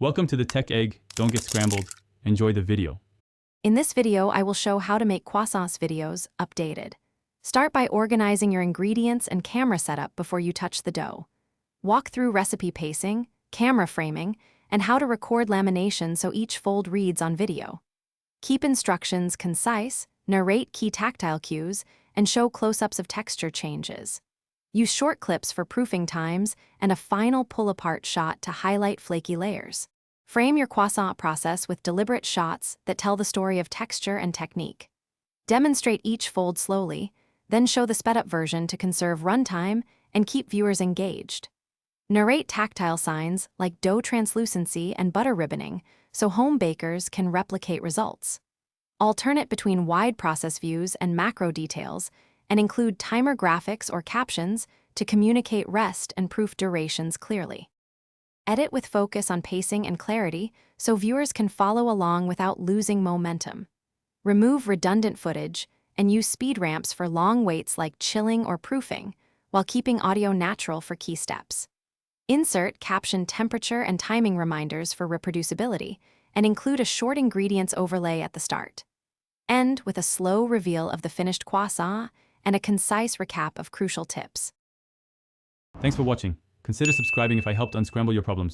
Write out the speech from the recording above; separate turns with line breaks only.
Welcome to the Tech Egg. Don't get scrambled. Enjoy the video.
In this video, I will show how to make croissants videos updated. Start by organizing your ingredients and camera setup before you touch the dough. Walk through recipe pacing, camera framing, and how to record lamination so each fold reads on video. Keep instructions concise, narrate key tactile cues, and show close-ups of texture changes. Use short clips for proofing times and a final pull-apart shot to highlight flaky layers. Frame your croissant process with deliberate shots that tell the story of texture and technique. Demonstrate each fold slowly, then show the sped-up version to conserve runtime and keep viewers engaged. Narrate tactile signs like dough translucency and butter ribboning so home bakers can replicate results. Alternate between wide process views and macro details, and include timer graphics or captions to communicate rest and proof durations clearly. Edit with focus on pacing and clarity so viewers can follow along without losing momentum. Remove redundant footage and use speed ramps for long waits like chilling or proofing, while keeping audio natural for key steps. Insert caption temperature and timing reminders for reproducibility, and include a short ingredients overlay at the start. End with a slow reveal of the finished croissant and a concise recap of crucial tips.
Thanks for watching. Consider subscribing if I helped unscramble your problems.